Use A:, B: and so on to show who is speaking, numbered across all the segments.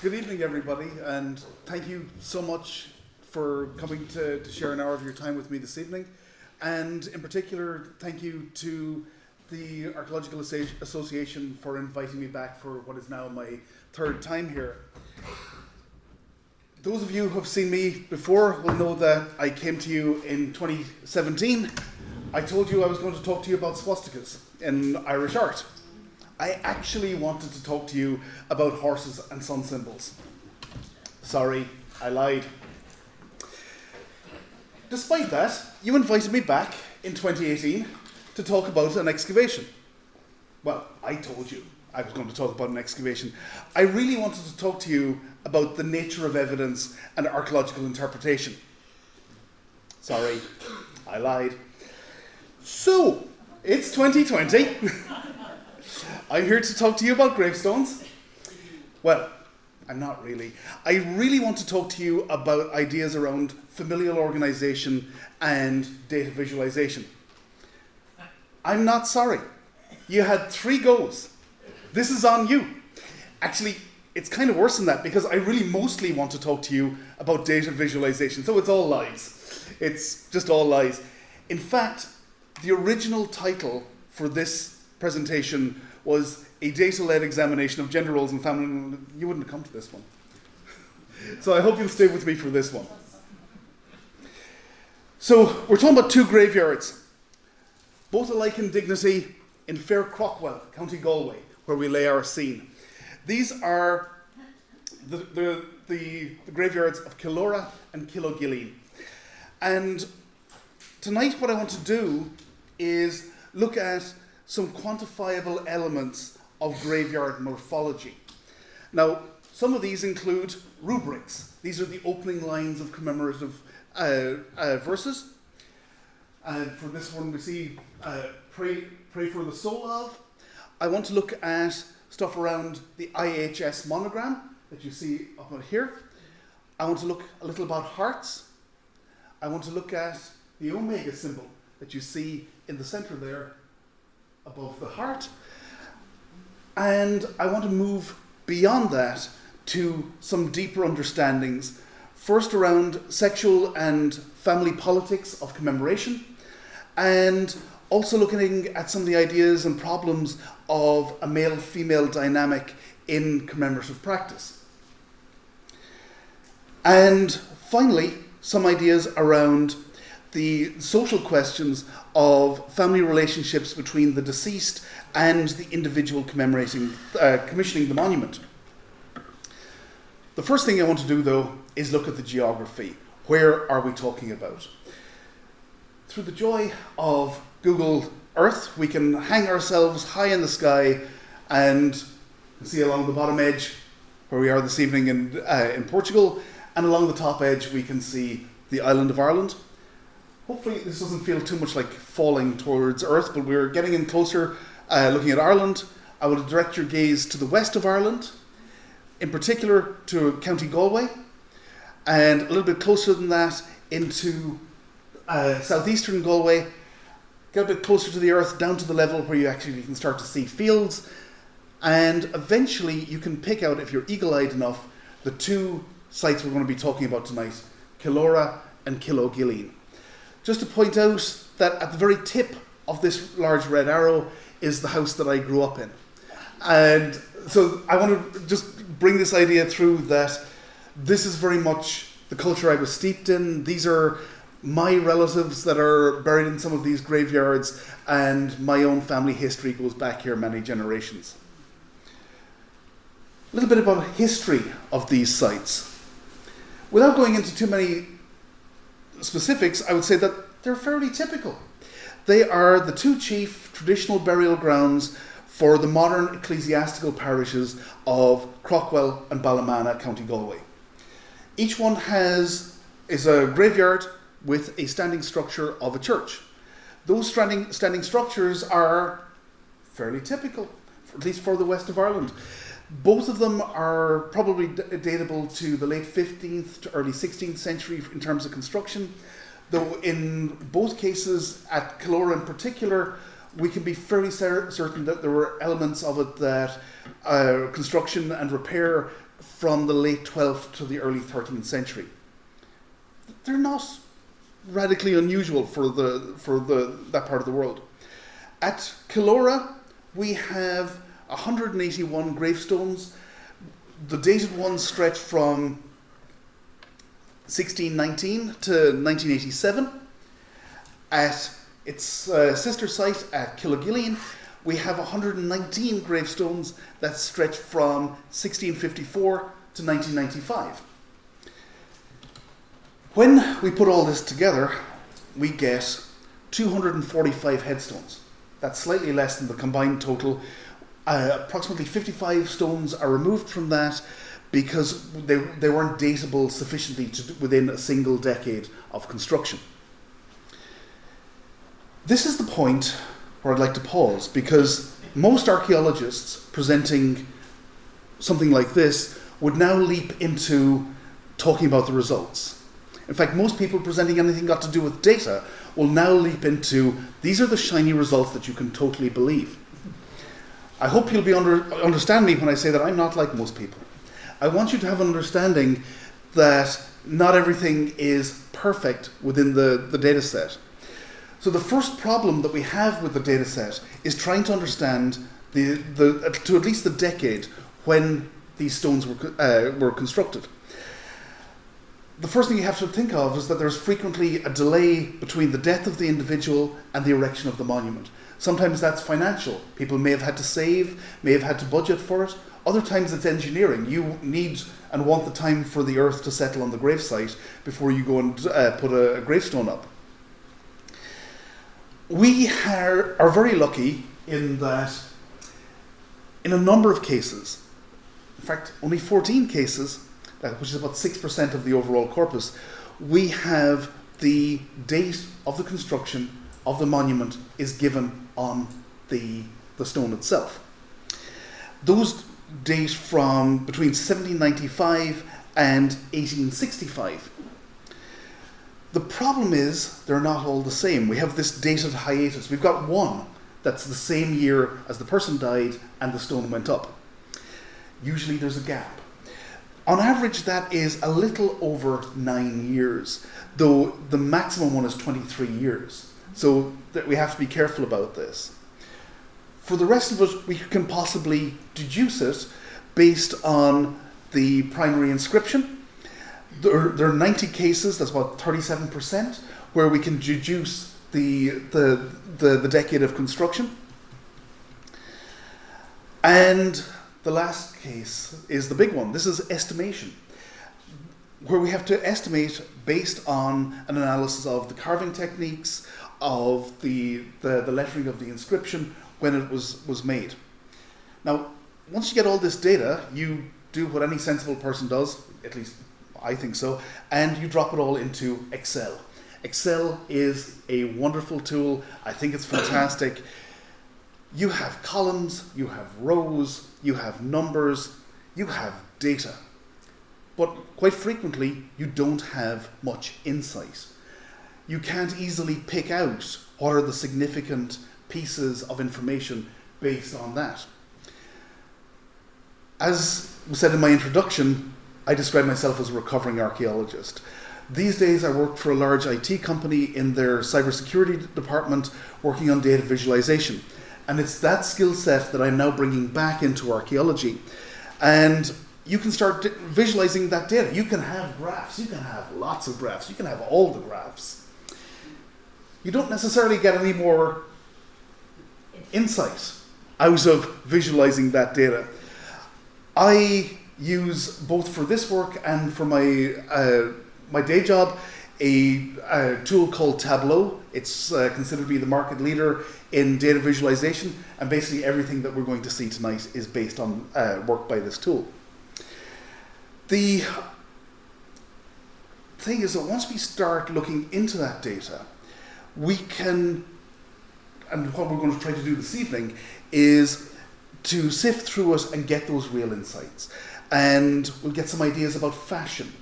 A: Good evening, everybody, and thank you so much for coming to share an hour of your time with me this evening. And in particular, thank you to the Archaeological Association for inviting me back for what is now my third time here. Those of you who have seen me before will know that I came to you in 2017. I told you I was going to talk to you about swastikas in Irish art. I actually wanted to talk to you about horses and sun symbols. Sorry, I lied. Despite that, you invited me back in 2018 to talk about an excavation. Well, I told you I was going to talk about an excavation. I really wanted to talk to you about the nature of evidence and archaeological interpretation. Sorry, I lied. So, it's 2020. I'm here to talk to you about gravestones. Well, I'm not really. I really want to talk to you about ideas around familial organization and data visualization. I'm not sorry. You had 3 goes. This is on you. Actually, it's kind of worse than that because I really mostly want to talk to you about data visualization. So it's all lies. It's just all lies. In fact, the original title for this presentation was a data-led examination of gender roles and family. You wouldn't have come to this one. So I hope you'll stay with me for this one. So we're talking about 2 graveyards, both alike in dignity in fair Craughwell, County Galway, where we lay our scene. These are the graveyards of Killora and Killogillen. And tonight what I want to do is look at some quantifiable elements of graveyard morphology. Now, some of these include rubrics. These are the opening lines of commemorative verses. And for this one, we see pray for the soul of. I want to look at stuff around the IHS monogram that you see up here. I want to look a little about hearts. I want to look at the omega symbol that you see in the center there above the heart. And I want to move beyond that to some deeper understandings, first around sexual and family politics of commemoration, and also looking at some of the ideas and problems of a male-female dynamic in commemorative practice. And finally, some ideas around the social questions of family relationships between the deceased and the individual commemorating, commissioning the monument. The first thing I want to do, though, is look at the geography. Where are we talking about? Through the joy of Google Earth, we can hang ourselves high in the sky and see along the bottom edge where we are this evening in Portugal, and along the top edge we can see the island of Ireland. Hopefully this doesn't feel too much like falling towards Earth, but we're getting in closer looking at Ireland. I will direct your gaze to the west of Ireland, in particular to County Galway, and a little bit closer than that into southeastern Galway. Get a bit closer to the Earth, down to the level where you actually can start to see fields, and eventually you can pick out, if you're eagle-eyed enough, the 2 sites we're going to be talking about tonight, Killora and Killogillen. Just to point out that at the very tip of this large red arrow is the house that I grew up in. And so I want to just bring this idea through that this is very much the culture I was steeped in. These are my relatives that are buried in some of these graveyards, and my own family history goes back here many generations. A little bit about history of these sites. Without going into too many specifics, I would say that they're fairly typical. They are the 2 chief traditional burial grounds for the modern ecclesiastical parishes of Craughwell and Ballymena, County Galway. Each one is a graveyard with a standing structure of a church. Those standing structures are fairly typical, at least for the west of Ireland. Both of them are probably datable to the late 15th to early 16th century in terms of construction, though in both cases, at Killora in particular, we can be fairly certain that there were elements of it that construction and repair from the late 12th to the early 13th century. They're not radically unusual for that part of the world. At Killora, we have 181 gravestones. The dated ones stretch from 1619 to 1987. At its sister site at Killogillen, we have 119 gravestones that stretch from 1654 to 1995. When we put all this together, we get 245 headstones. That's slightly less than the combined total. Approximately 55 stones are removed from that because they weren't datable sufficiently within a single decade of construction. This is the point where I'd like to pause, because most archaeologists presenting something like this would now leap into talking about the results. In fact, most people presenting anything got to do with data will now leap into, these are the shiny results that you can totally believe. I hope you'll understand me when I say that I'm not like most people. I want you to have an understanding that not everything is perfect within the data set. So the first problem that we have with the data set is trying to understand to at least the decade when these stones were constructed. The first thing you have to think of is that there's frequently a delay between the death of the individual and the erection of the monument. Sometimes that's financial. People may have had to save, may have had to budget for it. Other times it's engineering. You need and want the time for the earth to settle on the gravesite before you go and put a gravestone up. We are very lucky in that in a number of cases, in fact only 14 cases, which is about 6% of the overall corpus, we have the date of the construction of the monument is given on the stone itself. Those date from between 1795 and 1865. The problem is they're not all the same. We have this dated hiatus. We've got one that's the same year as the person died and the stone went up. Usually there's a gap. On average, that is a little over 9 years, though the maximum one is 23 years. So we have to be careful about this. For the rest of it, we can possibly deduce it based on the primary inscription. There are 90 cases, that's about 37%, where we can deduce the decade of construction. And the last case is the big one. This is estimation, where we have to estimate based on an analysis of the carving techniques, of the lettering of the inscription when it was made. Now, once you get all this data, you do what any sensible person does, at least I think so, and you drop it all into Excel. Excel is a wonderful tool. I think it's fantastic. You have columns, you have rows, you have numbers, you have data. But quite frequently, you don't have much insight. You can't easily pick out what are the significant pieces of information based on that. As was said in my introduction, I describe myself as a recovering archaeologist. These days I work for a large IT company in their cybersecurity department working on data visualization. And it's that skill set that I'm now bringing back into archaeology. And you can start visualizing that data. You can have graphs, you can have lots of graphs, you can have all the graphs. You don't necessarily get any more insight out of visualizing that data. I use, both for this work and for my day job, a tool called Tableau. It's considered to be the market leader in data visualization, and basically everything that we're going to see tonight is based on work by this tool. The thing is that once we start looking into that data, we can, and what we're going to try to do this evening, is to sift through it and get those real insights. And we'll get some ideas about fashion,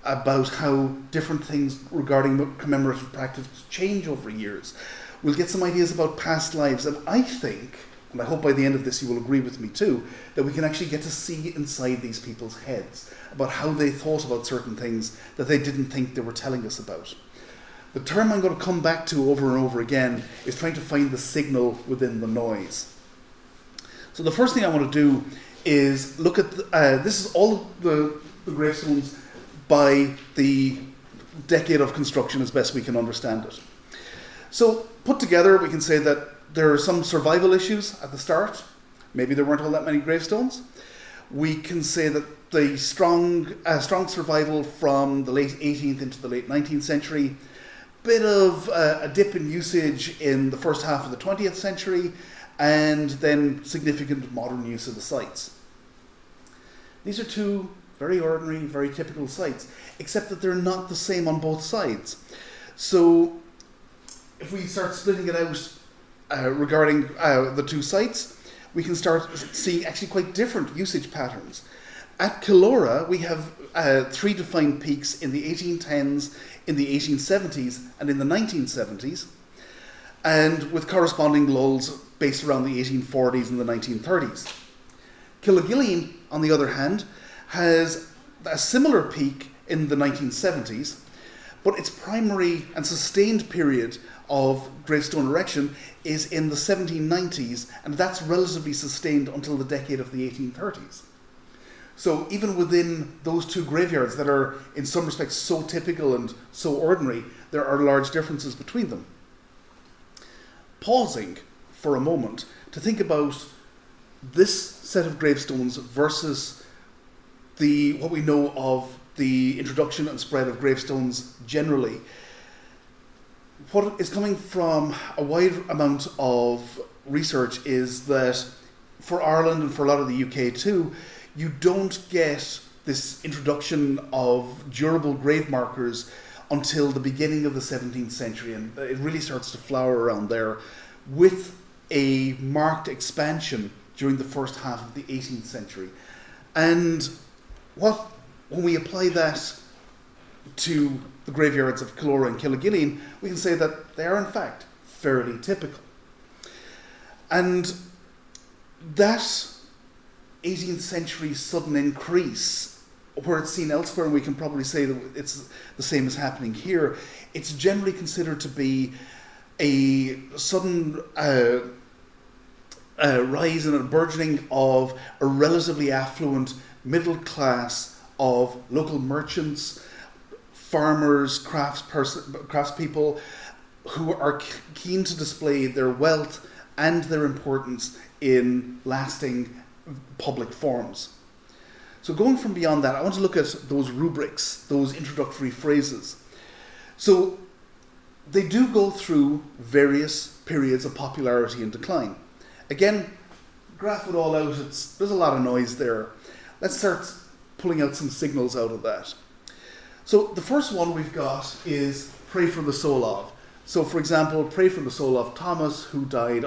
A: about how different things regarding commemorative practice change over years. We'll get some ideas about past lives, and I think, and I hope by the end of this you will agree with me too, that we can actually get to see inside these people's heads about how they thought about certain things that they didn't think they were telling us about. The term I'm going to come back to over and over again is trying to find the signal within the noise. So the first thing I want to do is look at, this is all the gravestones by the decade of construction as best we can understand it. So put together, we can say that there are some survival issues at the start. Maybe there weren't all that many gravestones. We can say that the strong survival from the late 18th into the late 19th century, bit of a dip in usage in the first half of the 20th century, and then significant modern use of the sites. These are two very ordinary, very typical sites, except that they're not the same on both sides. So if we start splitting it out regarding the two sites, we can start seeing actually quite different usage patterns. At Killora, we have three defined peaks in the 1810s, in the 1870s, and in the 1970s, and with corresponding lulls based around the 1840s and the 1930s. Killogillen, on the other hand, has a similar peak in the 1970s, but its primary and sustained period of gravestone erection is in the 1790s, and that's relatively sustained until the decade of the 1830s. So even within those two graveyards that are in some respects so typical and so ordinary, there are large differences between them. Pausing for a moment to think about this set of gravestones versus what we know of the introduction and spread of gravestones generally. What is coming from a wide amount of research is that for Ireland and for a lot of the UK too, you don't get this introduction of durable grave markers until the beginning of the 17th century, and it really starts to flower around there, with a marked expansion during the first half of the 18th century. And when we apply that to the graveyards of Killora and Killogillen, we can say that they are in fact fairly typical. And that 18th century sudden increase, where it's seen elsewhere, and we can probably say that it's the same as happening here, it's generally considered to be a sudden rise and a burgeoning of a relatively affluent middle class of local merchants, farmers, craftspeople, who are keen to display their wealth and their importance in lasting public forms. So going from beyond that, I want to look at those rubrics, those introductory phrases. So they do go through various periods of popularity and decline. Again, graph it all out, there's a lot of noise there. Let's start pulling out some signals out of that. So the first one we've got is Pray for the Soul of. So for example, Pray for the Soul of Thomas, who died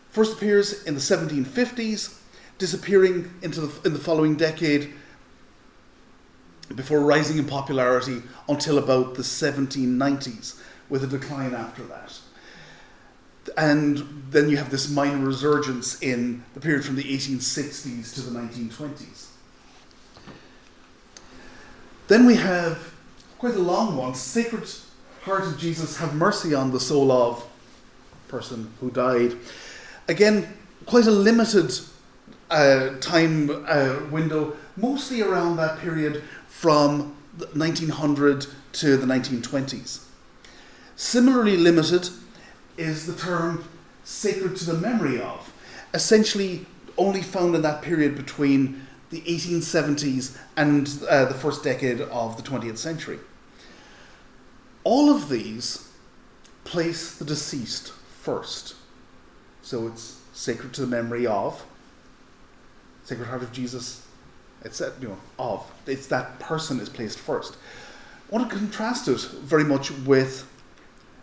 A: first appears in the 1750s, disappearing in the following decade before rising in popularity until about the 1790s, with a decline after that. And then you have this minor resurgence in the period from the 1860s to the 1920s. Then we have quite a long one, Sacred Heart of Jesus, have mercy on the soul of person who died. Again, quite a limited time window, mostly around that period from 1900 to the 1920s. Similarly limited is the term sacred to the memory of, essentially only found in that period between the 1870s and the first decade of the 20th century. All of these place the deceased first. So it's sacred to the memory of, Sacred Heart of Jesus, it's that person is placed first. I want to contrast it very much with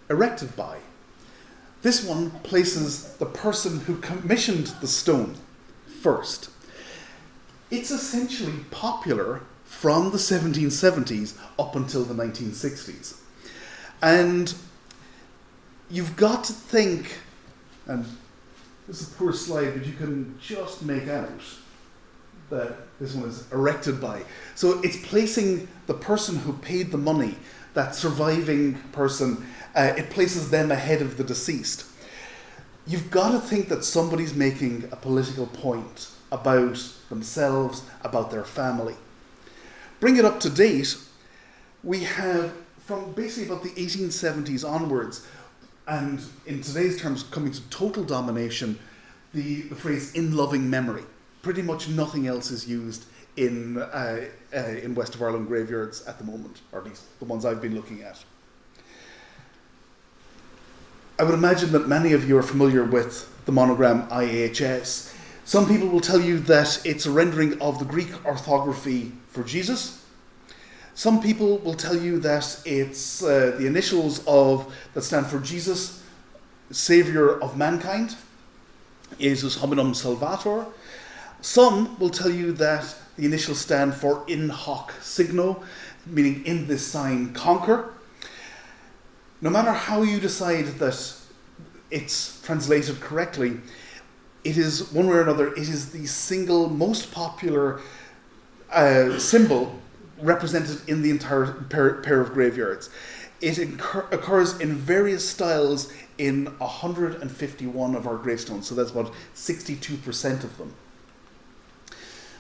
A: Erected by. This one places the person who commissioned the stone first. It's essentially popular from the 1770s up until the 1960s. And you've got to think, and this is a poor slide, but you can just make out that this one is erected by. So it's placing the person who paid the money, that surviving person, it places them ahead of the deceased. You've got to think that somebody's making a political point about themselves, about their family. Bring it up to date, we have, from basically about the 1870s onwards, and in today's terms coming to total domination, the phrase "in loving memory." Pretty much nothing else is used in West of Ireland graveyards at the moment, or at least the ones I've been looking at. I would imagine that many of you are familiar with the monogram IHS. Some people will tell you that it's a rendering of the Greek orthography for Jesus. Some people will tell you that it's the initials that stand for Jesus, Saviour of mankind, Jesus hominum salvator. Some will tell you that the initials stand for in hoc signo, meaning in this sign conquer. No matter how you decide that it's translated correctly, it is, one way or another, it is the single most popular symbol represented in the entire pair of graveyards. It occurs in various styles in 151 of our gravestones, so that's about 62% of them.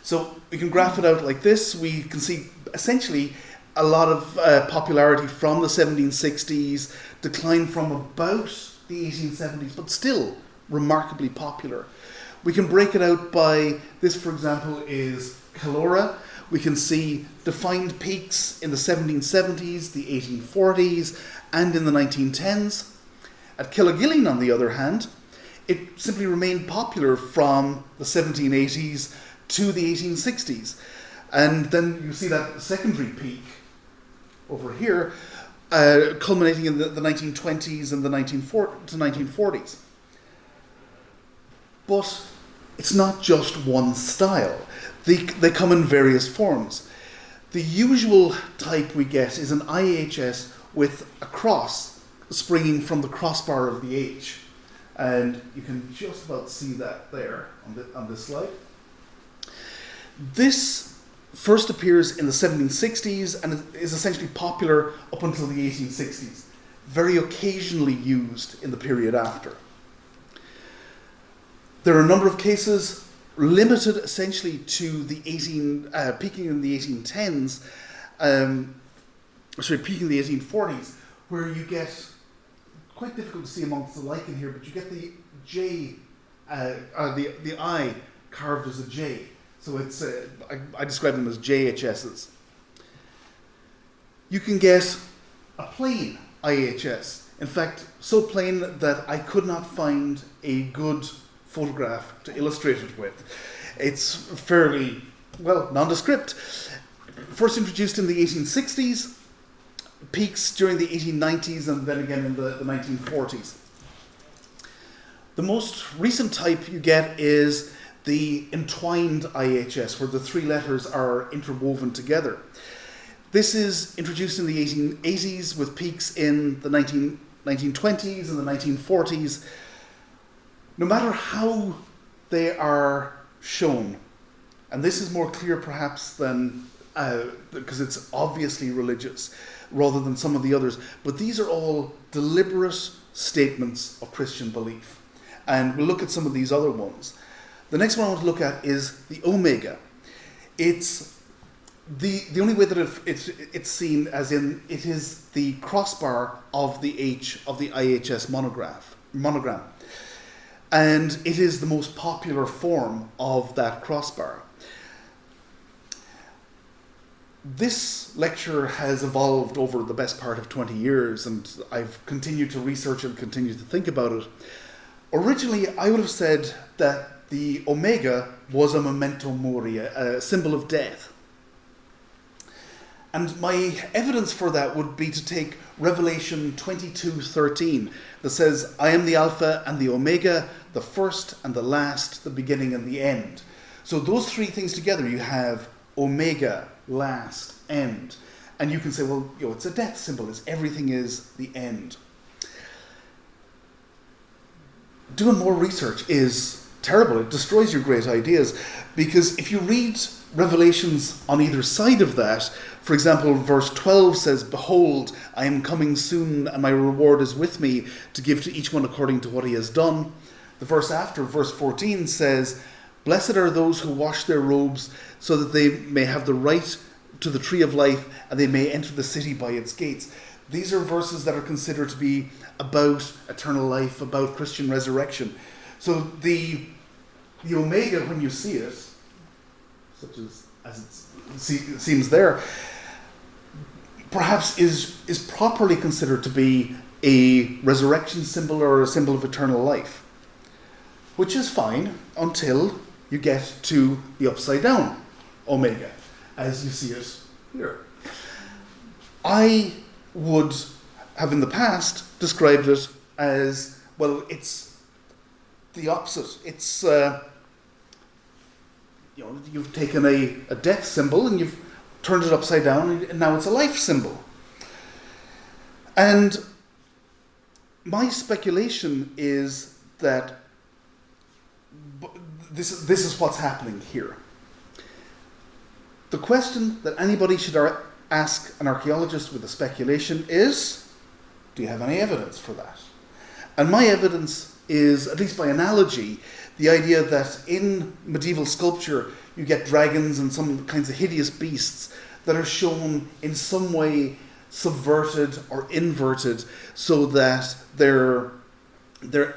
A: So we can graph it out like this. We can see essentially a lot of popularity from the 1760s, decline from about the 1870s, but still remarkably popular. We can break it out by, this for example is Killora. We can see defined peaks in the 1770s, the 1840s, and in the 1910s. At Killogillen, on the other hand, it simply remained popular from the 1780s to the 1860s. And then you see that secondary peak over here, culminating in the 1920s and the 1940s. But it's not just one style. They come in various forms. The usual type we get is an IHS with a cross springing from the crossbar of the H. And you can just about see that there on this slide. This first appears in the 1760s and is essentially popular up until the 1860s, very occasionally used in the period after. There are a number of cases limited essentially to the peaking in the 1810s, peaking in the 1840s, where you get, quite difficult to see amongst the lichen here, but you get the J, the I carved as a J. So it's, I describe them as JHSs. You can get a plain IHS. In fact, so plain that I could not find a good photograph to illustrate it with. It's fairly, well, nondescript. First introduced in the 1860s, peaks during the 1890s, and then again in the 1940s. The most recent type you get is the entwined IHS, where the three letters are interwoven together. This is introduced in the 1880s with peaks in the 1920s and the 1940s. No matter how they are shown, and this is more clear perhaps than, because it's obviously religious, rather than some of the others, but these are all deliberate statements of Christian belief. And we'll look at some of these other ones. The next one I want to look at is the omega. It's the only way that it's seen as in it is the crossbar of the H of the IHS monogram. And it is the most popular form of that crossbar. This lecture has evolved over the best part of 20 years, and I've continued to research and continue to think about it. Originally, I would have said that the omega was a memento mori, a symbol of death. And my evidence for that would be to take Revelation 22:13 that says, I am the Alpha and the Omega, the first and the last, the beginning and the end. So those three things together, you have Omega, last, end. And you can say, well, it's a death symbol. Everything is the end. doing more research is terrible. It destroys your great ideas, because if you read revelations on either side of that, for example, verse 12 says, "Behold, I am coming soon, and my reward is with me to give to each one according to what he has done." The verse after, verse 14, says, "Blessed are those who wash their robes, so that they may have the right to the tree of life, and they may enter the city by its gates." These are verses that are considered to be about eternal life, about Christian resurrection. So the Omega, when you see it, such as it seems there, perhaps is properly considered to be a resurrection symbol or a symbol of eternal life, which is fine until you get to the upside down Omega, as you see it here. I would have in the past described it as, well, it's the opposite. It's, you've taken a death symbol and you've turned it upside down, and now it's a life symbol. And my speculation is that this is what's happening here. The question that anybody should ask an archaeologist with a speculation is, do you have any evidence for that? And my evidence is, at least by analogy, the idea that in medieval sculpture you get dragons and some kinds of hideous beasts that are shown in some way subverted or inverted, so that they're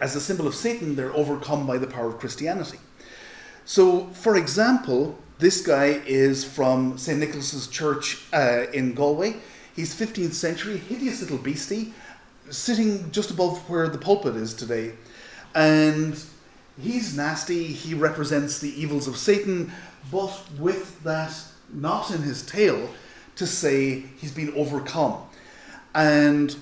A: as a symbol of Satan, they're overcome by the power of Christianity. So, for example, this guy is from St. Nicholas's Church in Galway. He's 15th century, hideous little beastie, sitting just above where the pulpit is today. And he's nasty, he represents the evils of Satan, but with that knot in his tail to say he's been overcome. And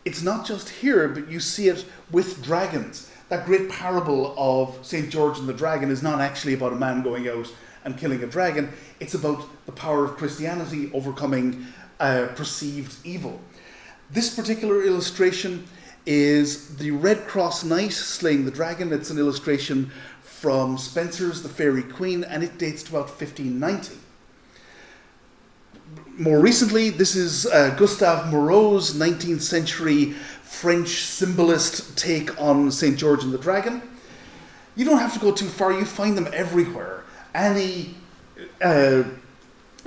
A: it's not just here, but you see it with dragons. That great parable of St. George and the dragon is not actually about a man going out and killing a dragon. It's about the power of Christianity overcoming perceived evil. This particular illustration is the Red Cross Knight slaying the dragon. It's an illustration from Spenser's The Fairy Queen, and it dates to about 1590. More recently, this is Gustave Moreau's 19th century French symbolist take on St. George and the Dragon. You don't have to go too far, you find them everywhere. Any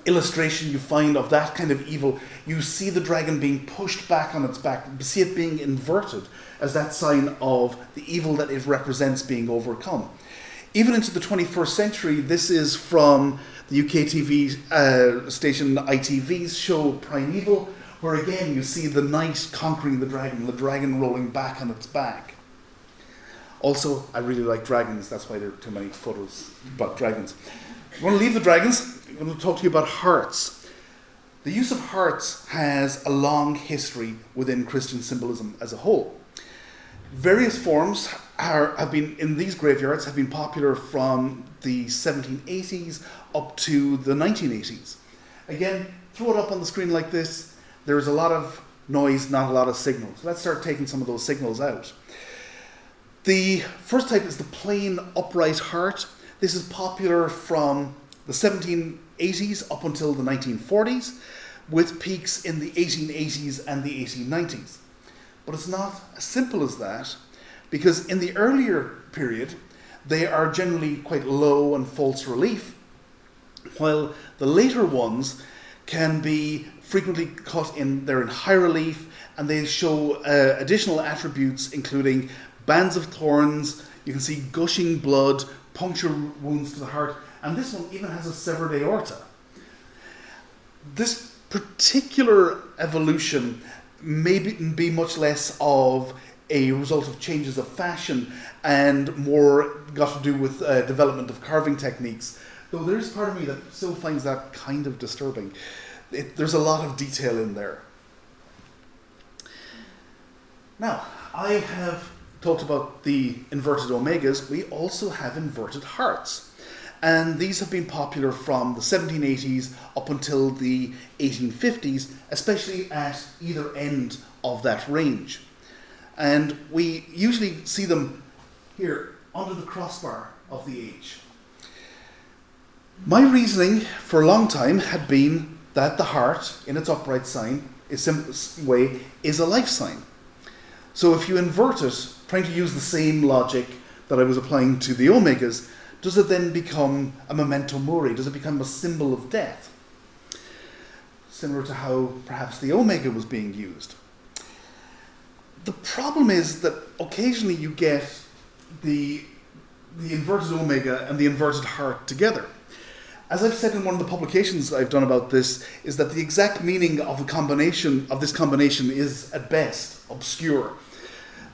A: illustration you find of that kind of evil, you see the dragon being pushed back on its back, you see it being inverted as that sign of the evil that it represents being overcome. Even into the 21st century, this is from the UK TV station ITV's show Primeval, where again you see the knight conquering the dragon rolling back on its back. Also, I really like dragons, that's why there are too many photos about dragons. I want to leave the dragons, I'm going to talk to you about hearts. The use of hearts has a long history within Christian symbolism as a whole. Various forms have been in these graveyards have been popular from the 1780s up to the 1980s. Again, throw it up on the screen like this. There's a lot of noise, not a lot of signals. Let's start taking some of those signals out. The first type is the plain upright heart. This is popular from the 1780s up until the 1940s, with peaks in the 1880s and the 1890s. But it's not as simple as that, because in the earlier period, they are generally quite low and false relief, while the later ones can be frequently cut in, they're in high relief, and they show additional attributes, including bands of thorns, you can see gushing blood, puncture wounds to the heart, and this one even has a severed aorta. This particular evolution may be much less of a result of changes of fashion and more got to do with development of carving techniques, though there is part of me that still finds that kind of disturbing. There's a lot of detail in there. Now, I have talked about the inverted omegas. We also have inverted hearts. And these have been popular from the 1780s up until the 1850s, especially at either end of that range. And we usually see them here under the crossbar of the H. My reasoning for a long time had been that the heart, in its upright sign, its simplest way, is a life sign. So if you invert it, trying to use the same logic that I was applying to the omegas, does it then become a memento mori? Does it become a symbol of death? Similar to how perhaps the omega was being used. The problem is that occasionally you get the inverted omega and the inverted heart together. As I've said in one of the publications I've done about this, is that the exact meaning of this combination is at best obscure,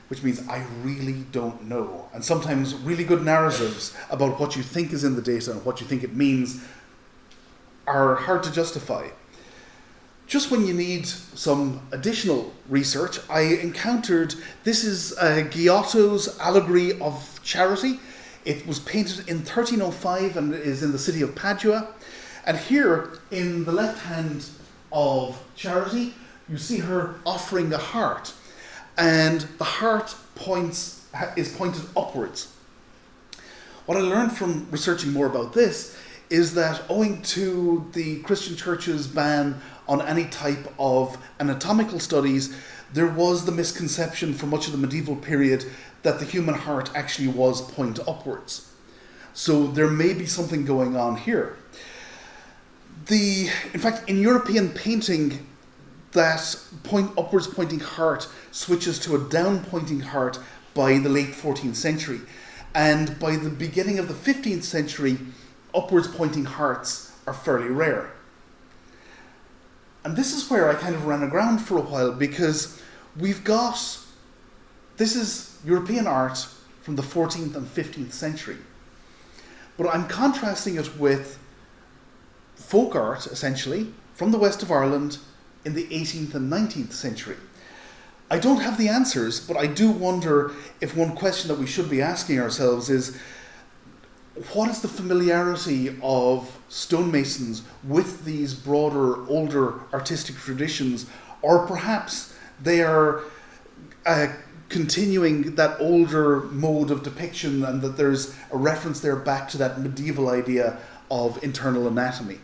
A: which means I really don't know. And sometimes really good narratives about what you think is in the data and what you think it means are hard to justify. Just when you need some additional research, I encountered, this is Giotto's Allegory of Charity. It was painted in 1305 and is in the city of Padua. And here, in the left hand of Charity, you see her offering a heart. And the heart is pointed upwards. What I learned from researching more about this is that owing to the Christian Church's ban on any type of anatomical studies, there was the misconception for much of the medieval period that the human heart actually was point upwards. So there may be something going on here. In fact, in European painting, that upwards pointing heart switches to a down pointing heart by the late 14th century. And by the beginning of the 15th century, upwards pointing hearts are fairly rare. And this is where I kind of ran aground for a while, because this is European art from the 14th and 15th century. But I'm contrasting it with folk art, essentially, from the west of Ireland in the 18th and 19th century. I don't have the answers, but I do wonder if one question that we should be asking ourselves is, what is the familiarity of stonemasons with these broader, older artistic traditions? Or perhaps they are continuing that older mode of depiction, and that there's a reference there back to that medieval idea of internal anatomy.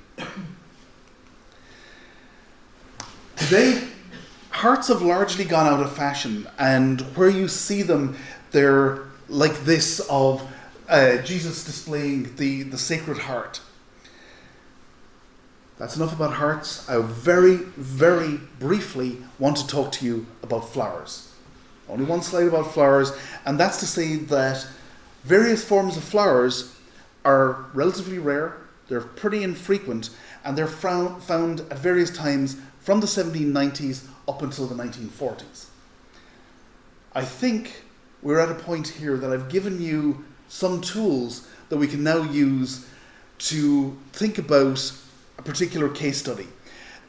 A: Today, hearts have largely gone out of fashion, and where you see them, they're like this of Jesus displaying the Sacred Heart. That's enough about hearts. I very, very briefly want to talk to you about flowers. Only one slide about flowers, and that's to say that various forms of flowers are relatively rare, they're pretty infrequent, and they're found at various times from the 1790s up until the 1940s. I think we're at a point here that I've given you some tools that we can now use to think about a particular case study.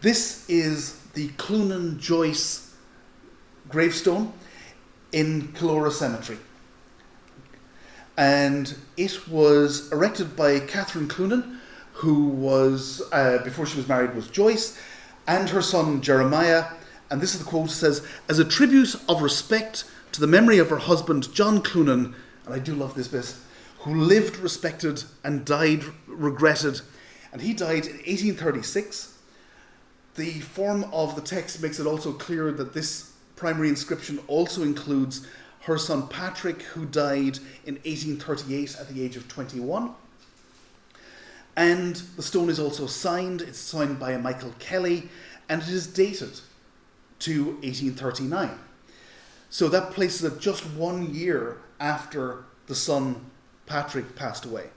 A: This is the Cloonan-Joyce gravestone in Killora Cemetery. And it was erected by Catherine Cloonan, who was, before she was married, was Joyce, and her son Jeremiah. And this is the quote: it says, "As a tribute of respect to the memory of her husband, John Cloonan," and I do love this bit, "who lived respected and died regretted." And he died in 1836. The form of the text makes it also clear that this primary inscription also includes her son Patrick, who died in 1838 at the age of 21. And the stone is also signed. It's signed by a Michael Kelly, and it is dated to 1839. So that places it just 1 year after the son Patrick passed away.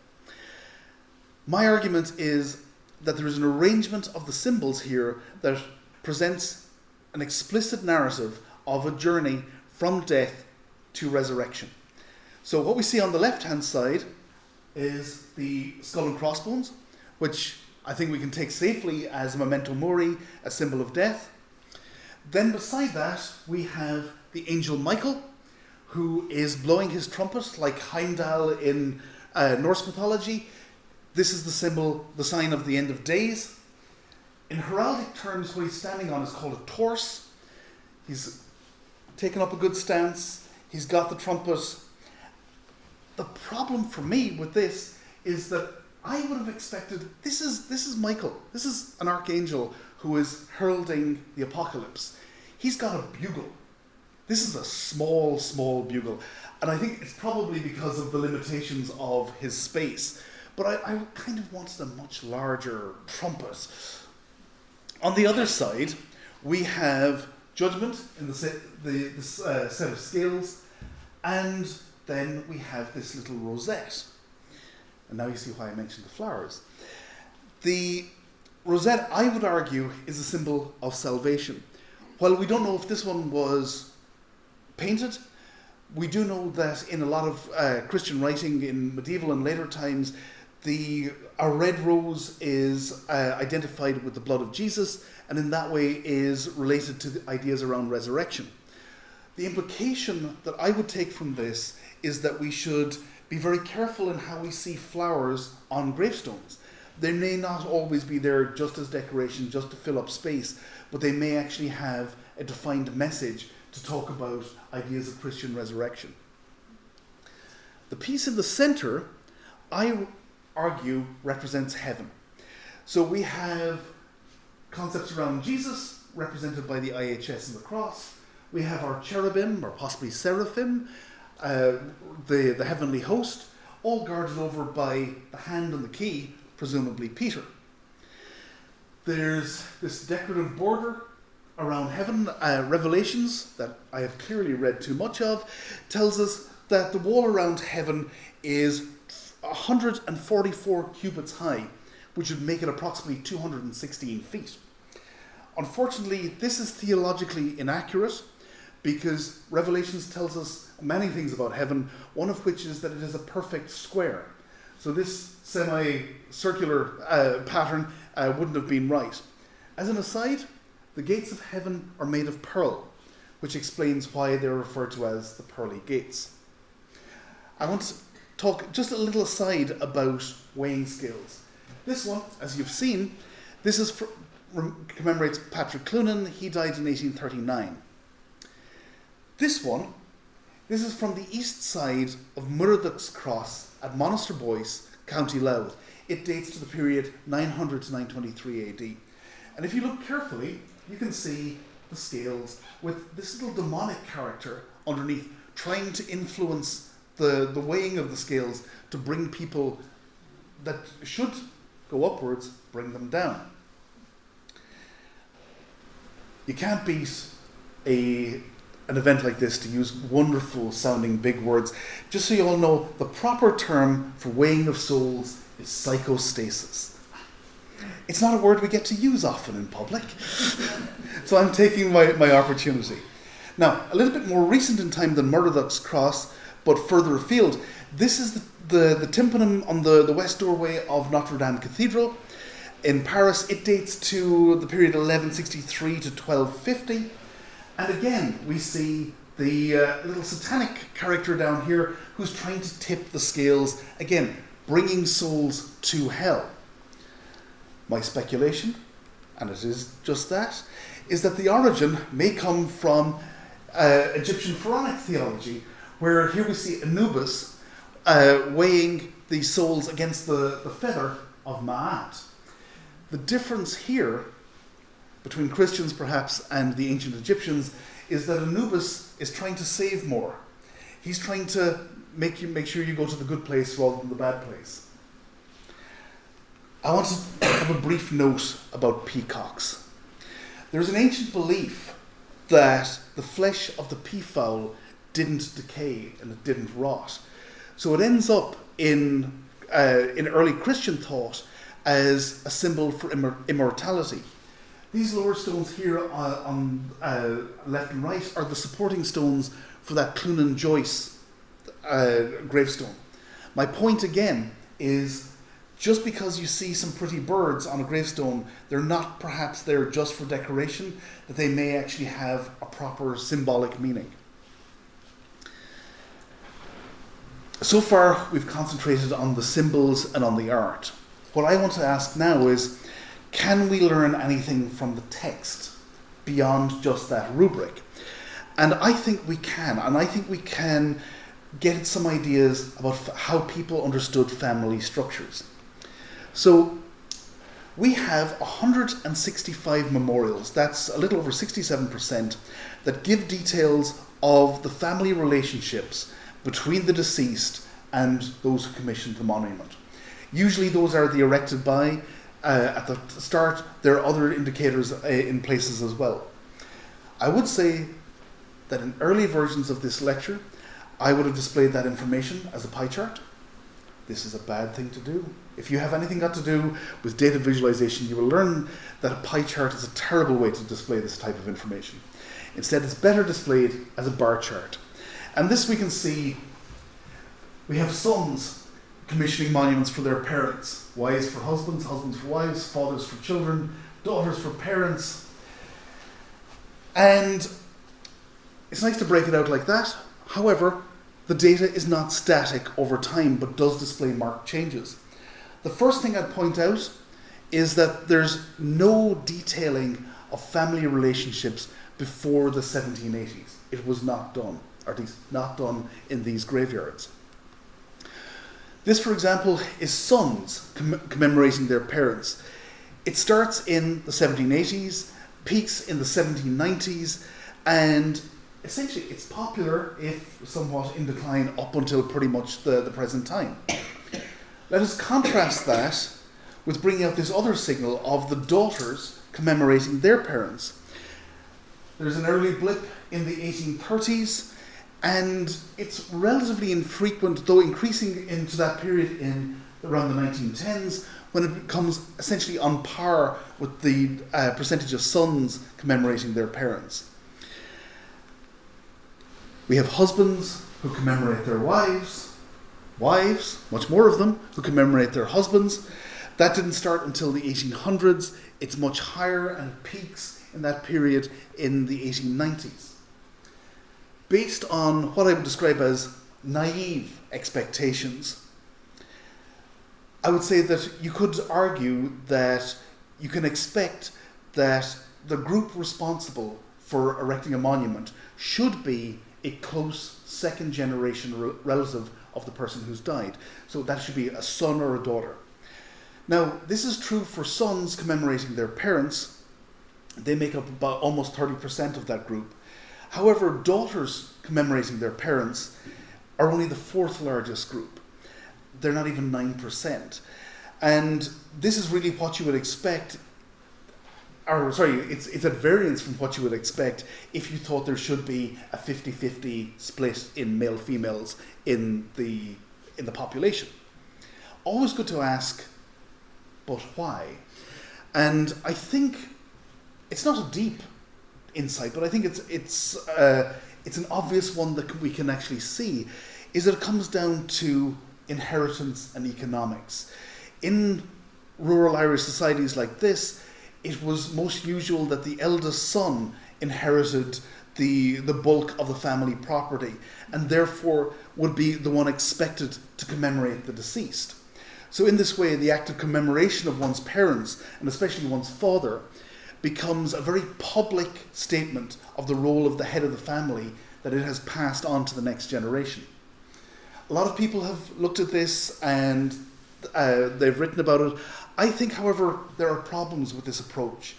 A: My argument is that there is an arrangement of the symbols here that presents an explicit narrative of a journey from death to resurrection. So what we see on the left-hand side is the skull and crossbones, which I think we can take safely as a memento mori, a symbol of death. Then beside that, we have the angel Michael, who is blowing his trumpet like Heimdall in Norse mythology. This is the symbol, the sign of the end of days. In heraldic terms, what he's standing on is called a torse. He's taken up a good stance. He's got the trumpet. The problem for me with this is that I would have expected, this is Michael, this is an archangel who is heralding the apocalypse. He's got a bugle. This is a small, small bugle. And I think it's probably because of the limitations of his space. But I kind of wanted a much larger trumpet. On the other side, we have judgment in the set of scales, and then we have this little rosette. And now you see why I mentioned the flowers. The rosette, I would argue, is a symbol of salvation. While we don't know if this one was painted, we do know that in a lot of Christian writing in medieval and later times, a red rose is identified with the blood of Jesus, and in that way is related to the ideas around resurrection. The implication that I would take from this is that we should be very careful in how we see flowers on gravestones. They may not always be there just as decoration, just to fill up space, but they may actually have a defined message to talk about ideas of Christian resurrection. The piece in the center, I argue, represents heaven. So we have concepts around Jesus, represented by the IHS and the cross. We have our cherubim, or possibly seraphim, the heavenly host, all guarded over by the hand and the key, presumably Peter. There's this decorative border around heaven. Revelations, that I have clearly read too much of, tells us that the wall around heaven is 144 cubits high, which would make it approximately 216 feet. Unfortunately, this is theologically inaccurate, because Revelations tells us many things about heaven, one of which is that it is a perfect square. So this semi-circular pattern wouldn't have been right. As an aside, the gates of heaven are made of pearl, which explains why they're referred to as the pearly gates. I want to talk just a little aside about weighing scales. This one, as you've seen, commemorates Patrick Cloonan. He died in 1839. This is from the east side of Murdoch's Cross at Monasterboice, County Louth. It dates to the period 900 to 923 AD. And if you look carefully, you can see the scales with this little demonic character underneath, trying to influence the weighing of the scales to bring people that should go upwards, bring them down. You can't beat an event like this, to use wonderful sounding big words. Just so you all know, the proper term for weighing of souls is psychostasis. It's not a word we get to use often in public. So I'm taking my opportunity. Now, a little bit more recent in time than Murdoch's Cross, but further afield, this is the tympanum on the west doorway of Notre Dame Cathedral. In Paris, it dates to the period 1163 to 1250. And again, we see the little satanic character down here who's trying to tip the scales, again, bringing souls to hell. My speculation, and it is just that, is that the origin may come from Egyptian pharaonic theology, where here we see Anubis weighing the souls against the feather of Ma'at. The difference here between Christians perhaps and the ancient Egyptians is that Anubis is trying to save more. He's trying to make sure you go to the good place rather than the bad place. I want to have a brief note about peacocks. There's an ancient belief that the flesh of the peafowl didn't decay and it didn't rot. So it ends up in early Christian thought as a symbol for immortality. These lower stones here on left and right are the supporting stones for that Cloonan-Joyce gravestone. My point again is, just because you see some pretty birds on a gravestone, they're not perhaps there just for decoration, that they may actually have a proper symbolic meaning. So far, we've concentrated on the symbols and on the art. What I want to ask now is, can we learn anything from the text beyond just that rubric? And I think we can. And I think we can get some ideas about how people understood family structures. So we have 165 memorials, that's a little over 67%, that give details of the family relationships between the deceased and those who commissioned the monument. Usually those are the erected by. At the start, there are other indicators in places as well. I would say that in early versions of this lecture, I would have displayed that information as a pie chart. This is a bad thing to do. If you have anything got to do with data visualization, you will learn that a pie chart is a terrible way to display this type of information. Instead, it's better displayed as a bar chart. And this we can see, we have sons commissioning monuments for their parents, wives for husbands, husbands for wives, fathers for children, daughters for parents. And it's nice to break it out like that. However, the data is not static over time, but does display marked changes. The first thing I'd point out is that there's no detailing of family relationships before the 1780s. It was not done, or at least not done in these graveyards. This, for example, is sons commemorating their parents. It starts in the 1780s, peaks in the 1790s, and essentially it's popular, if somewhat in decline, up until pretty much the present time. Let us contrast that with bringing out this other signal of the daughters commemorating their parents. There's an early blip in the 1830s, and it's relatively infrequent, though increasing into that period in around the 1910s, when it becomes essentially on par with the percentage of sons commemorating their parents. We have husbands who commemorate their wives, much more of them, who commemorate their husbands. That didn't start until the 1800s. It's much higher and peaks in that period in the 1890s. Based on what I would describe as naive expectations, I would say that you could argue that you can expect that the group responsible for erecting a monument should be a close second generation relative of the person who's died. So that should be a son or a daughter. Now, this is true for sons commemorating their parents. They make up about almost 30% of that group. However, daughters commemorating their parents are only the fourth largest group. They're not even 9%. And this is really what you would expect, it's at variance from what you would expect if you thought there should be a 50-50 split in male-females in the population. Always good to ask, but why? And I think it's not a deep insight, but I think it's an obvious one that we can actually see, is that it comes down to inheritance and economics. In rural Irish societies like this, it was most usual that the eldest son inherited the bulk of the family property, and therefore would be the one expected to commemorate the deceased. So in this way, the act of commemoration of one's parents, and especially one's father, becomes a very public statement of the role of the head of the family that it has passed on to the next generation. A lot of people have looked at this and they've written about it. I think, however, there are problems with this approach.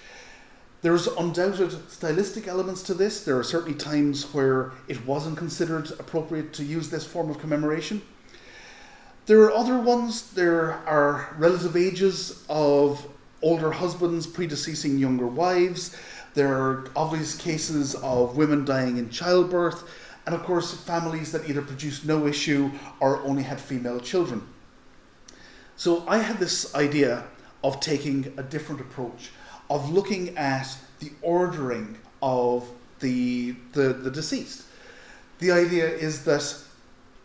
A: There's undoubted stylistic elements to this. There are certainly times where it wasn't considered appropriate to use this form of commemoration. There are other ones. There are relative ages of older husbands predeceasing younger wives. There are obvious cases of women dying in childbirth. And of course, families that either produced no issue or only had female children. So I had this idea of taking a different approach, of looking at the ordering of the deceased. The idea is that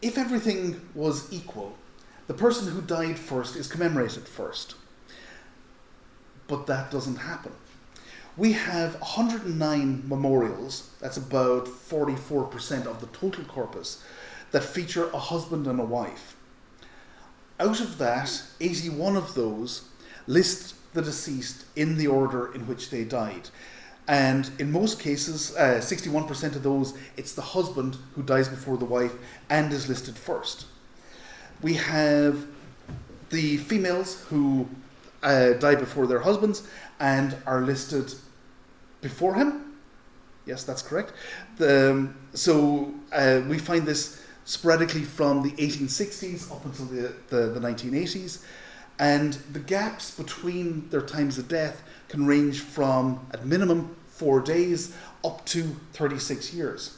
A: if everything was equal, the person who died first is commemorated first. But that doesn't happen. We have 109 memorials, that's about 44% of the total corpus, that feature a husband and a wife. Out of that, 81 of those list the deceased in the order in which they died. And in most cases, 61% of those, it's the husband who dies before the wife and is listed first. We have the females who die before their husbands and are listed before him. Yes, that's correct. So we find this sporadically from the 1860s up until the 1980s. And the gaps between their times of death can range from, at minimum, 4 days up to 36 years.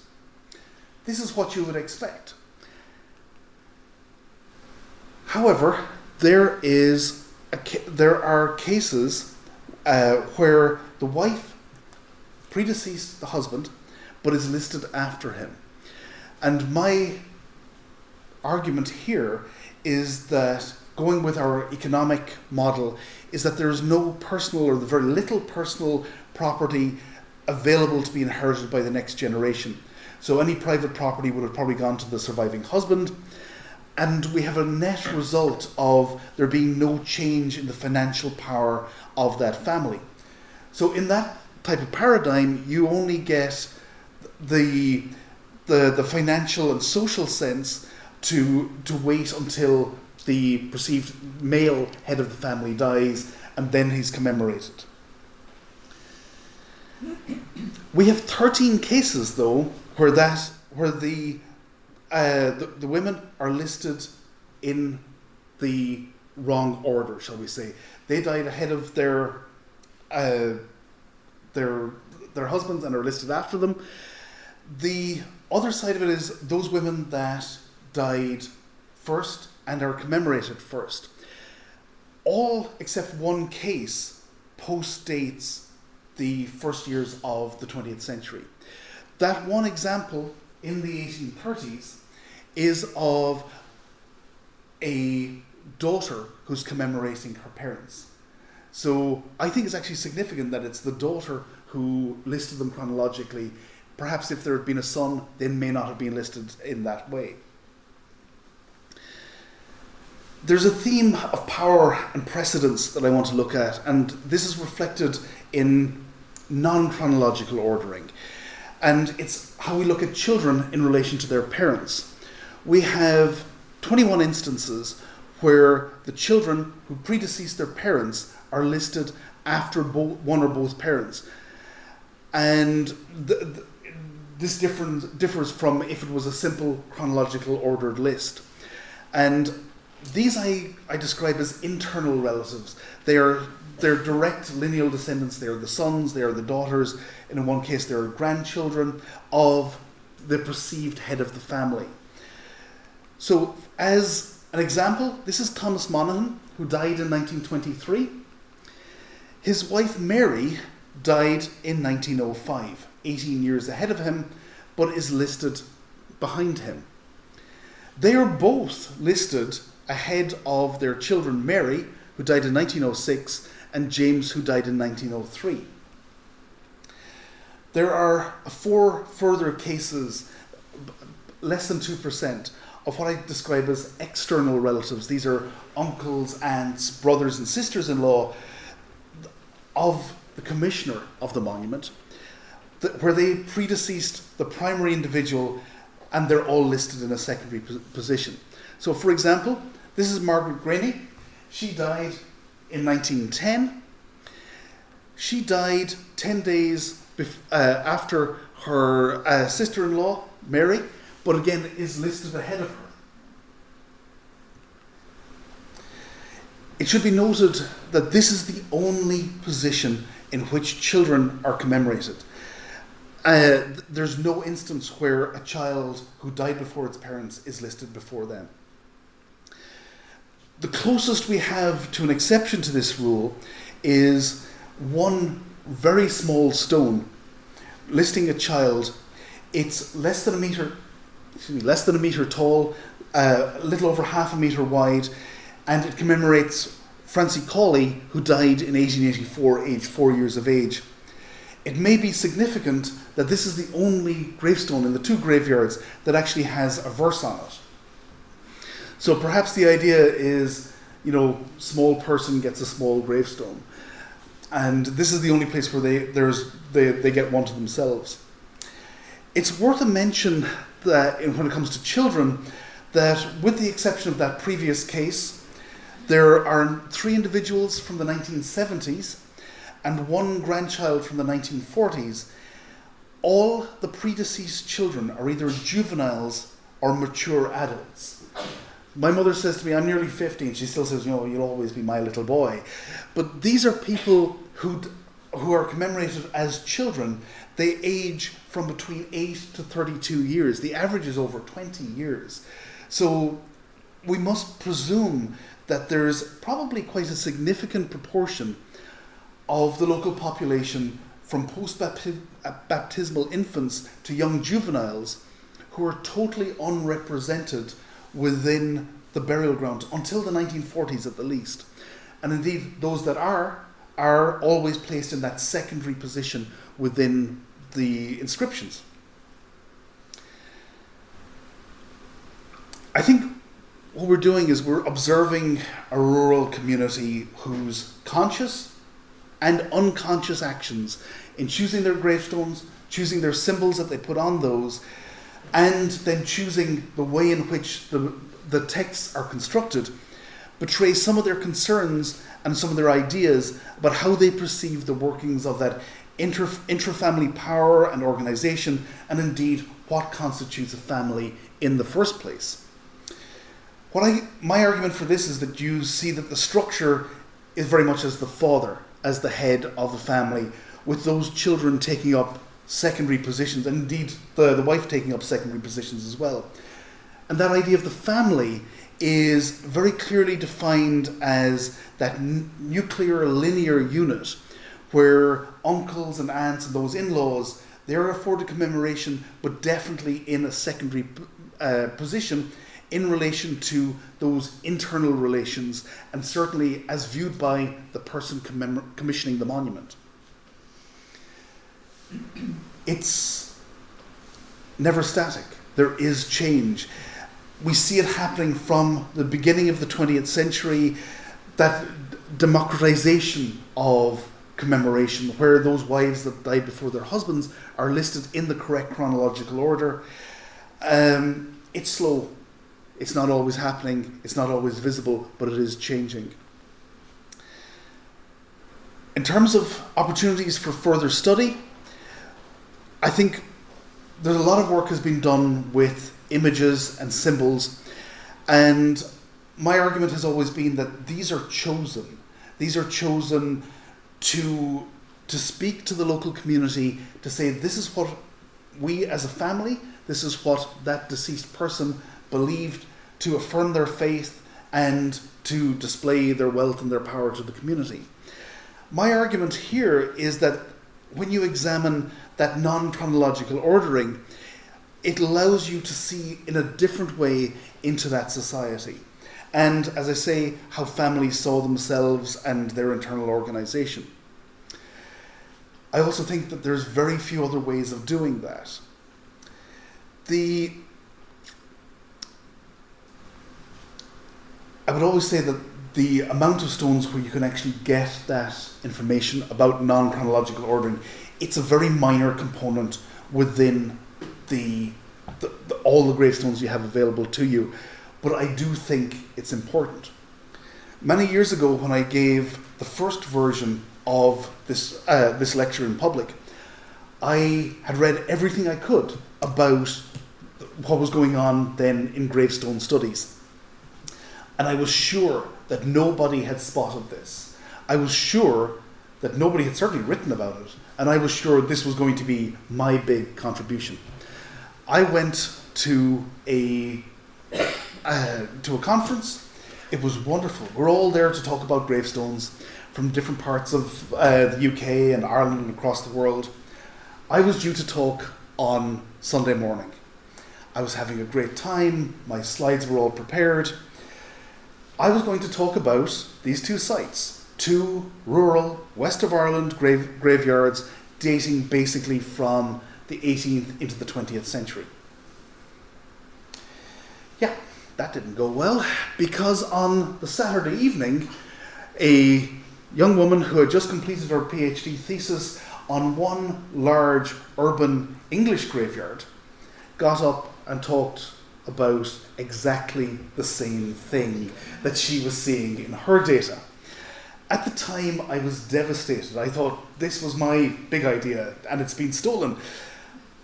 A: This is what you would expect. However, there are cases where the wife predeceased the husband, but is listed after him. And my argument here is that, going with our economic model, is that there is no personal, or very little personal property available to be inherited by the next generation. So any private property would have probably gone to the surviving husband, and we have a net result of there being no change in the financial power of that family. So in that type of paradigm, you only get the financial and social sense to wait until the perceived male head of the family dies, and then he's commemorated. We have 13 cases, though, where the women are listed in the wrong order, shall we say. They died ahead of their husbands and are listed after them. The other side of it is those women that died first and are commemorated first. All except one case post-dates the first years of the 20th century. That one example in the 1830s is of a daughter who's commemorating her parents. So I think it's actually significant that it's the daughter who listed them chronologically. Perhaps if there had been a son, they may not have been listed in that way. There's a theme of power and precedence that I want to look at, and this is reflected in non-chronological ordering. And it's how we look at children in relation to their parents. We have 21 instances where the children who predeceased their parents are listed after one or both parents. And this differs from if it was a simple chronological ordered list. And these I describe as internal relatives. They're direct lineal descendants. They are the sons, they are the daughters, and in one case they are grandchildren of the perceived head of the family. So as an example, this is Thomas Monaghan, who died in 1923. His wife Mary died in 1905, 18 years ahead of him, but is listed behind him. They are both listed ahead of their children Mary, who died in 1906, and James, who died in 1903. There are 4 further cases, less than 2%, of what I describe as external relatives. These are uncles, aunts, brothers and sisters-in-law of the commissioner of the monument, where they predeceased the primary individual and they're all listed in a secondary position. So for example, this is Margaret Graney. She died in 1910. She died 10 days after her sister-in-law, Mary, but again is listed ahead of her. It should be noted that this is the only position in which children are commemorated. There's no instance where a child who died before its parents is listed before them. The closest we have to an exception to this rule is one very small stone listing a child. It's less than a meter tall, a little over half a meter wide, and it commemorates Francie Cawley, who died in 1884, aged 4 years of age. It may be significant that this is the only gravestone in the 2 graveyards that actually has a verse on it. So perhaps the idea is, small person gets a small gravestone. And this is the only place where they get one to themselves. It's worth a mention that when it comes to children, that with the exception of that previous case, there are 3 individuals from the 1970s and 1 grandchild from the 1940s. All the predeceased children are either juveniles or mature adults. My mother says to me, I'm nearly 50, and she still says, you'll always be my little boy. But these are people who are commemorated as children. They age from between 8 to 32 years. The average is over 20 years. So we must presume that there's probably quite a significant proportion of the local population from post-baptismal infants to young juveniles who are totally unrepresented within the burial ground until the 1940s at the least. And indeed, those that are always placed in that secondary position within the inscriptions. I think what we're doing is we're observing a rural community whose conscious and unconscious actions in choosing their gravestones, choosing their symbols that they put on those, and then choosing the way in which the texts are constructed, betray some of their concerns and some of their ideas about how they perceive the workings of that intra-family power and organisation, and indeed what constitutes a family in the first place. My argument for this is that you see that the structure is very much as the father, as the head of the family, with those children taking up secondary positions, and indeed the wife taking up secondary positions as well. And that idea of the family is very clearly defined as that nuclear linear unit where uncles and aunts and those in-laws, they're afforded commemoration, but definitely in a secondary position in relation to those internal relations, and certainly as viewed by the person commissioning the monument. It's never static. There is change. We see it happening from the beginning of the 20th century, that democratization of commemoration, where those wives that died before their husbands are listed in the correct chronological order. It's slow. It's not always happening. It's not always visible, but it is changing. In terms of opportunities for further study, I think there's a lot of work has been done with images and symbols, and my argument has always been that these are chosen. These are chosen to speak to the local community, to say this is what we as a family, this is what that deceased person believed, to affirm their faith and to display their wealth and their power to the community. My argument here is that when you examine that non-chronological ordering, it allows you to see in a different way into that society. And as I say, how families saw themselves and their internal organisation. I also think that there's very few other ways of doing that. I would always say that the amount of stones where you can actually get that information about non-chronological ordering, it's a very minor component within all the gravestones you have available to you. But I do think it's important. Many years ago, when I gave the first version of this lecture in public, I had read everything I could about what was going on then in gravestone studies. And I was sure that nobody had spotted this. I was sure that nobody had certainly written about it. And I was sure this was going to be my big contribution. I went to a conference. It was wonderful. We're all there to talk about gravestones from different parts of the UK and Ireland and across the world. I was due to talk on Sunday morning. I was having a great time. My slides were all prepared. I was going to talk about these two sites, two rural West of Ireland graveyards dating basically from the 18th into the 20th century. Yeah, that didn't go well, because on the Saturday evening, a young woman who had just completed her PhD thesis on one large urban English graveyard, got up and talked about exactly the same thing that she was seeing in her data. At the time, I was devastated. I thought this was my big idea and it's been stolen.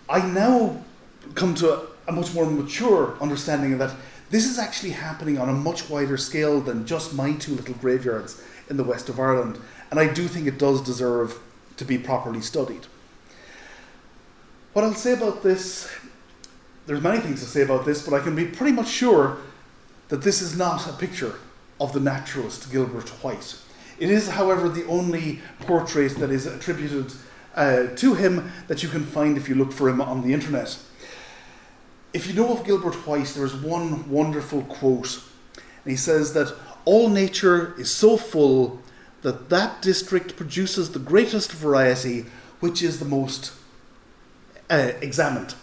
A: I now come to a much more mature understanding of that this is actually happening on a much wider scale than just my two little graveyards in the west of Ireland. And I do think it does deserve to be properly studied. What I'll say about this, there's many things to say about this, but I can be pretty much sure that this is not a picture of the naturalist Gilbert White. It is, however, the only portrait that is attributed to him that you can find if you look for him on the internet. If you know of Gilbert White, there is one wonderful quote, and he says that all nature is so full that that district produces the greatest variety, which is the most examined.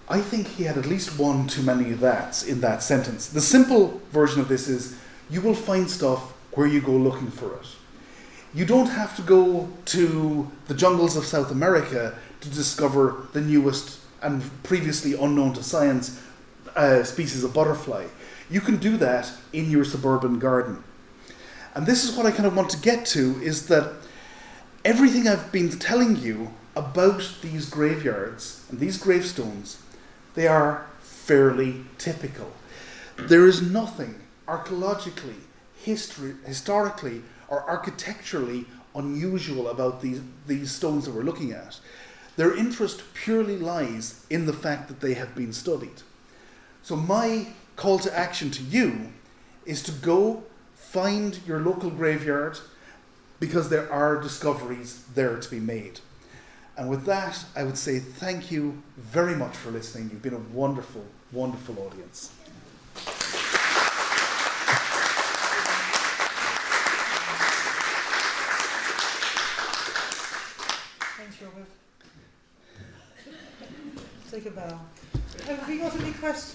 A: I think he had at least one too many that's in that sentence. The simple version of this is, you will find stuff where you go looking for it. You don't have to go to the jungles of South America to discover the newest and previously unknown to science species of butterfly. You can do that in your suburban garden. And this is what I kind of want to get to, is that everything I've been telling you about these graveyards and these gravestones, they are fairly typical. There is nothing archaeologically, historically, or architecturally unusual about these stones that we're looking at. Their interest purely lies in the fact that they have been studied. So my call to action to you is to go find your local graveyard, because there are discoveries there to be made. And with that, I would say thank you very much for listening. You've been a wonderful, wonderful audience.
B: Thanks, Robert. Take a bow. Have we got any questions?